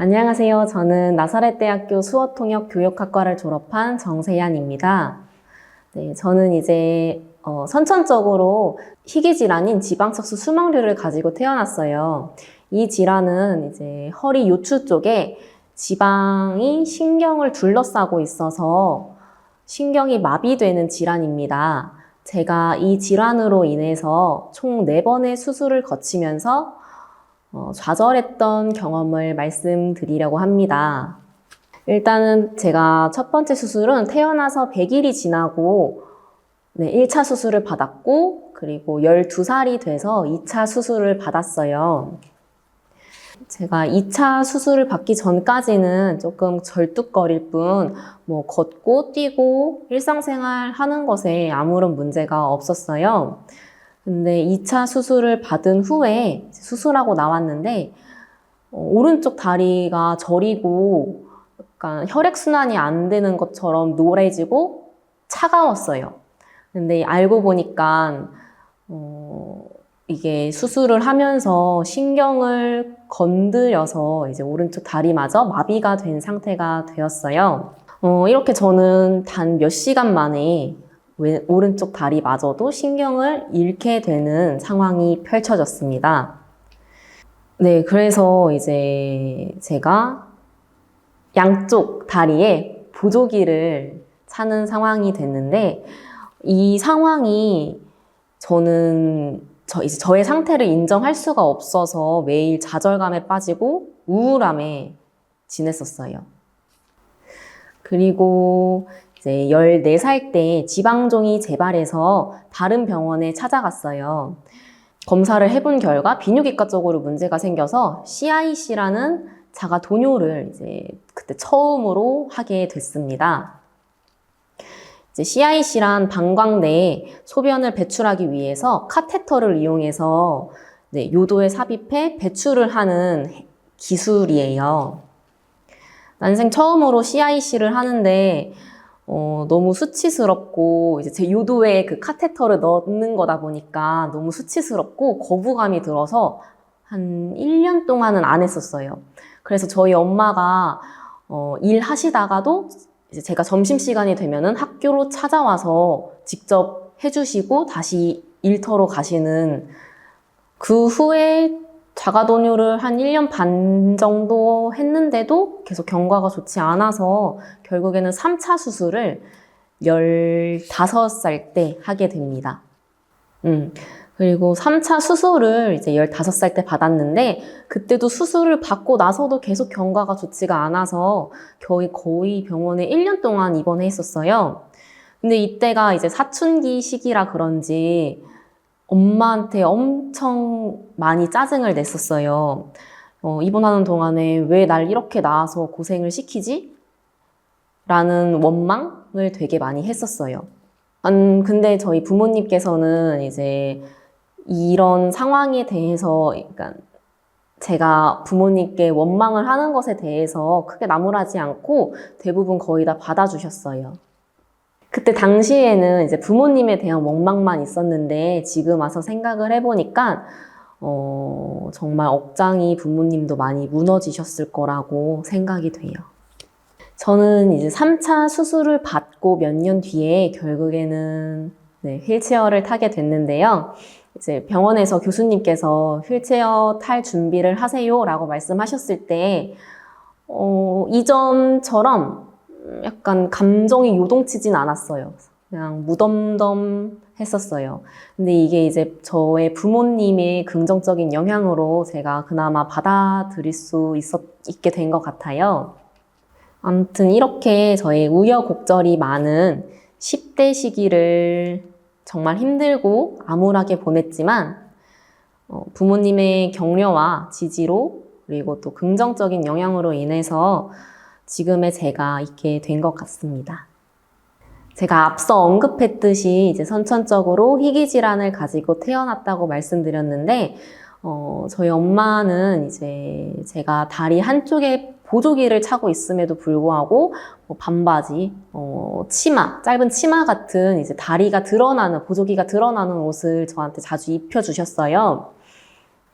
안녕하세요. 저는 나사렛대학교 수어통역 교육학과를 졸업한 정세연입니다. 네, 저는 이제 선천적으로 희귀 질환인 지방석수 수막류를 가지고 태어났어요. 이 질환은 이제 허리 요추 쪽에 지방이 신경을 둘러싸고 있어서 신경이 마비되는 질환입니다. 제가 이 질환으로 인해서 총 4번의 수술을 거치면서 좌절했던 경험을 말씀드리려고 합니다. 일단은 제가 첫 번째 수술은 태어나서 100일이 지나고 1차 수술을 받았고, 그리고 12살이 돼서 2차 수술을 받았어요. 제가 2차 수술을 받기 전까지는 조금 절뚝거릴 뿐, 걷고 뛰고 일상생활 하는 것에 아무런 문제가 없었어요. 근데 2차 수술을 받은 후에 수술하고 나왔는데 오른쪽 다리가 저리고 약간 혈액순환이 안 되는 것처럼 노래지고 차가웠어요. 근데 알고 보니까 이게 수술을 하면서 신경을 건드려서 이제 오른쪽 다리마저 마비가 된 상태가 되었어요. 이렇게 저는 단 몇 시간 만에 오른쪽 다리마저도 신경을 잃게 되는 상황이 펼쳐졌습니다. 네, 그래서 이제 제가 양쪽 다리에 보조기를 차는 상황이 됐는데, 이 상황이 이제 저의 상태를 인정할 수가 없어서 매일 좌절감에 빠지고 우울함에 지냈었어요. 그리고 이제 14살 때 지방종이 재발해서 다른 병원에 찾아갔어요. 검사를 해본 결과 비뇨기과 쪽으로 문제가 생겨서 CIC라는 자가 돈요를 이제 그때 처음으로 하게 됐습니다. 이제 CIC란 방광 내에 소변을 배출하기 위해서 카테터를 이용해서 요도에 삽입해 배출을 하는 기술이에요. 난생 처음으로 CIC를 하는데 너무 수치스럽고 이제 제 요도에 그 카테터를 넣는 거다 보니까 너무 수치스럽고 거부감이 들어서 한 1년 동안은 안 했었어요. 그래서 저희 엄마가 일하시다가도 이제 제가 점심시간이 되면은 학교로 찾아와서 직접 해주시고 다시 일터로 가시는, 그 후에 자가도뇨를 한 1년 반 정도 했는데도 계속 경과가 좋지 않아서 결국에는 3차 수술을 15살 때 하게 됩니다. 그리고 3차 수술을 이제 15살 때 받았는데, 그때도 수술을 받고 나서도 계속 경과가 좋지가 않아서 거의 병원에 1년 동안 입원해 있었어요. 근데 이때가 이제 사춘기 시기라 그런지 엄마한테 엄청 많이 짜증을 냈었어요. 입원하는 동안에 왜 날 이렇게 낳아서 고생을 시키지? 라는 원망을 되게 많이 했었어요. 근데 저희 부모님께서는 이제 이런 상황에 대해서, 그러니까 제가 부모님께 원망을 하는 것에 대해서 크게 나무라지 않고 대부분 거의 다 받아주셨어요. 그때 당시에는 이제 부모님에 대한 원망만 있었는데, 지금 와서 생각을 해보니까 정말 억장이 부모님도 많이 무너지셨을 거라고 생각이 돼요. 저는 이제 3차 수술을 받고 몇 년 뒤에 결국에는 휠체어를 타게 됐는데요. 이제 병원에서 교수님께서 휠체어 탈 준비를 하세요 라고 말씀하셨을 때 이전처럼 약간 감정이 요동치진 않았어요. 그냥 무덤덤 했었어요. 근데 이게 이제 저의 부모님의 긍정적인 영향으로 제가 그나마 받아들일 수 있게 된 것 같아요. 아무튼 이렇게 저의 우여곡절이 많은 10대 시기를 정말 힘들고 암울하게 보냈지만 부모님의 격려와 지지로, 그리고 또 긍정적인 영향으로 인해서 지금의 제가 있게 된 것 같습니다. 제가 앞서 언급했듯이 이제 선천적으로 희귀질환을 가지고 태어났다고 말씀드렸는데, 저희 엄마는 이제 제가 다리 한쪽에 보조기를 차고 있음에도 불구하고 반바지, 치마, 짧은 치마 같은 이제 다리가 드러나는, 보조기가 드러나는 옷을 저한테 자주 입혀주셨어요.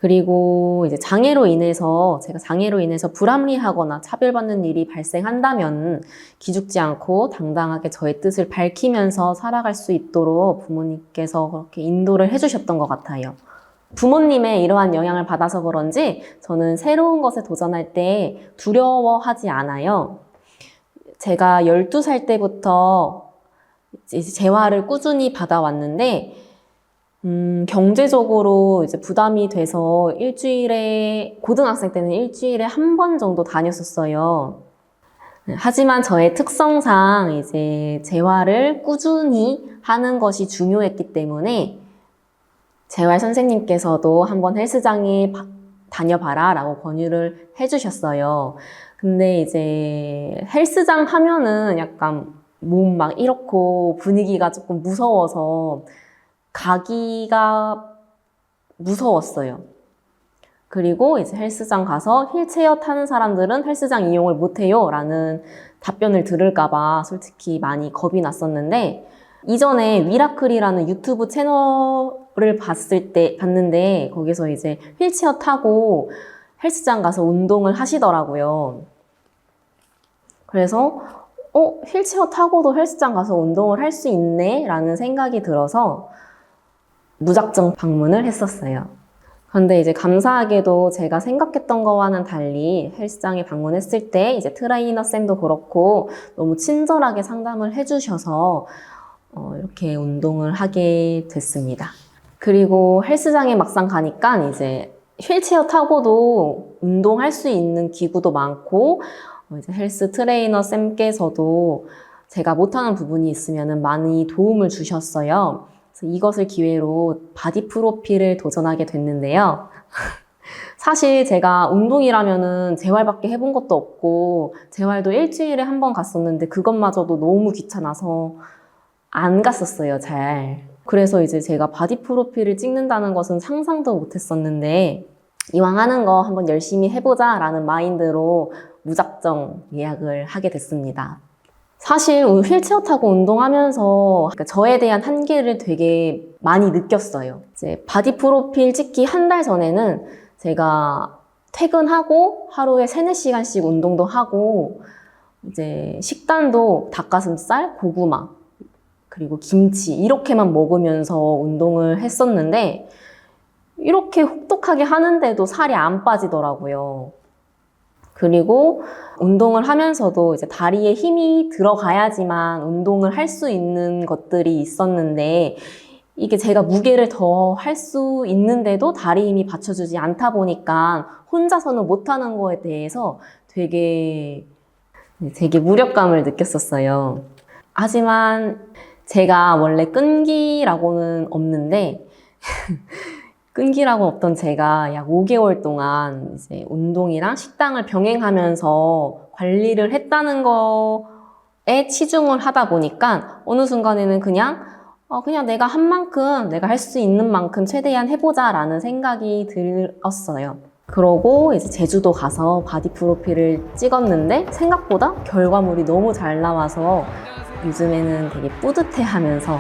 그리고 이제 제가 장애로 인해서 불합리하거나 차별받는 일이 발생한다면 기죽지 않고 당당하게 저의 뜻을 밝히면서 살아갈 수 있도록 부모님께서 그렇게 인도를 해주셨던 것 같아요. 부모님의 이러한 영향을 받아서 그런지 저는 새로운 것에 도전할 때 두려워하지 않아요. 제가 12살 때부터 이제 재활을 꾸준히 받아왔는데 경제적으로 이제 부담이 돼서 고등학생 때는 일주일에 한 번 정도 다녔었어요. 하지만 저의 특성상 이제 재활을 꾸준히 하는 것이 중요했기 때문에 재활 선생님께서도 한번 헬스장에 다녀봐라 라고 권유를 해주셨어요. 근데 이제 헬스장 하면은 약간 몸 막 이렇고 분위기가 조금 무서워서 가기가 무서웠어요. 그리고 이제 헬스장 가서 휠체어 타는 사람들은 헬스장 이용을 못해요 라는 답변을 들을까봐 솔직히 많이 겁이 났었는데, 이전에 위라클이라는 유튜브 채널을 봤는데 거기서 이제 휠체어 타고 헬스장 가서 운동을 하시더라고요. 그래서 휠체어 타고도 헬스장 가서 운동을 할 수 있네 라는 생각이 들어서 무작정 방문을 했었어요. 그런데 이제 감사하게도 제가 생각했던 거와는 달리 헬스장에 방문했을 때 이제 트레이너 쌤도 그렇고 너무 친절하게 상담을 해주셔서 이렇게 운동을 하게 됐습니다. 그리고 헬스장에 막상 가니까 이제 휠체어 타고도 운동할 수 있는 기구도 많고 이제 헬스 트레이너 쌤께서도 제가 못하는 부분이 있으면 많이 도움을 주셨어요. 그래서 이것을 기회로 바디 프로필을 도전하게 됐는데요. 사실 제가 운동이라면은 재활밖에 해본 것도 없고 재활도 일주일에 한 번 갔었는데 그것마저도 너무 귀찮아서 안 갔었어요, 잘. 그래서 이제 제가 바디 프로필을 찍는다는 것은 상상도 못했었는데 이왕 하는 거 한번 열심히 해보자 라는 마인드로 무작정 예약을 하게 됐습니다. 사실 휠체어 타고 운동하면서 저에 대한 한계를 되게 많이 느꼈어요. 이제 바디 프로필 찍기 한 달 전에는 제가 퇴근하고 하루에 3-4시간씩 운동도 하고 이제 식단도 닭가슴살, 고구마, 그리고 김치 이렇게만 먹으면서 운동을 했었는데 이렇게 혹독하게 하는데도 살이 안 빠지더라고요. 그리고 운동을 하면서도 이제 다리에 힘이 들어가야지만 운동을 할 수 있는 것들이 있었는데 이게 제가 무게를 더 할 수 있는데도 다리 힘이 받쳐주지 않다 보니까 혼자서는 못하는 거에 대해서 되게 무력감을 느꼈었어요. 하지만 제가 원래 끈기라고는 없는데 끈기라고 없던 제가 약 5개월 동안 이제 운동이랑 식당을 병행하면서 관리를 했다는 거에 치중을 하다 보니까 어느 순간에는 그냥 내가 한 만큼, 내가 할 수 있는 만큼 최대한 해보자 라는 생각이 들었어요. 그러고 이제 제주도 가서 바디 프로필을 찍었는데 생각보다 결과물이 너무 잘 나와서 요즘에는 되게 뿌듯해하면서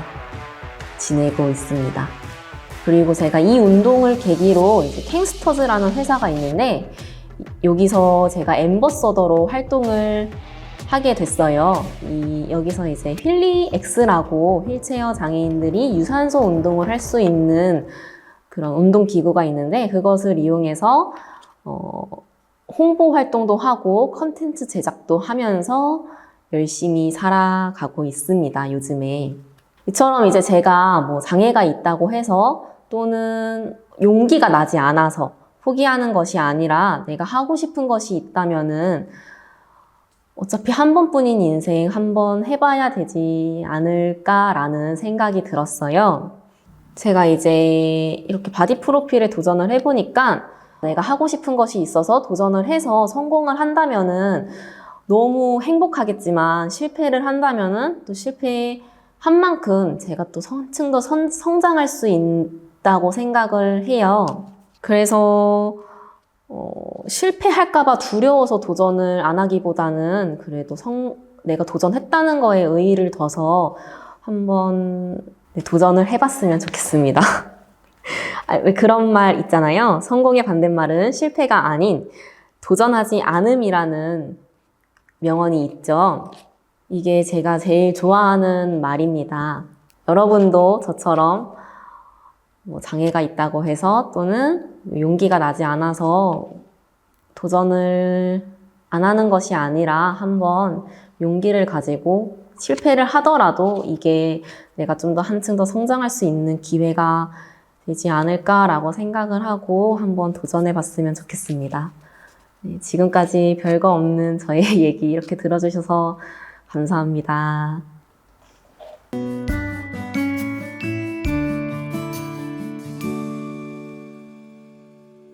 지내고 있습니다. 그리고 제가 이 운동을 계기로 이제 탱스터즈라는 회사가 있는데 여기서 제가 앰버서더로 활동을 하게 됐어요. 여기서 이제 휠리엑스라고 휠체어 장애인들이 유산소 운동을 할 수 있는 그런 운동 기구가 있는데 그것을 이용해서 홍보 활동도 하고 컨텐츠 제작도 하면서 열심히 살아가고 있습니다, 요즘에. 이처럼 이제 제가 뭐 장애가 있다고 해서 또는 용기가 나지 않아서 포기하는 것이 아니라 내가 하고 싶은 것이 있다면은 어차피 한 번뿐인 인생 한 번 해봐야 되지 않을까라는 생각이 들었어요. 제가 이제 이렇게 바디 프로필에 도전을 해보니까 내가 하고 싶은 것이 있어서 도전을 해서 성공을 한다면은 너무 행복하겠지만 실패를 한다면은 또 실패한 만큼 제가 또 한층 더 성장할 수 있다고 생각을 해요. 그래서 실패할까봐 두려워서 도전을 안 하기보다는 그래도 내가 도전했다는 거에 의의를 둬서 한번 도전을 해봤으면 좋겠습니다. 왜 그런 말 있잖아요. 성공의 반대말은 실패가 아닌 도전하지 않음이라는 명언이 있죠. 이게 제가 제일 좋아하는 말입니다. 여러분도 저처럼 뭐 장애가 있다고 해서 또는 용기가 나지 않아서 도전을 안 하는 것이 아니라 한번 용기를 가지고 실패를 하더라도 이게 내가 좀 더 한층 더 성장할 수 있는 기회가 되지 않을까라고 생각을 하고 한번 도전해 봤으면 좋겠습니다. 네, 지금까지 별거 없는 저의 얘기 이렇게 들어주셔서 감사합니다.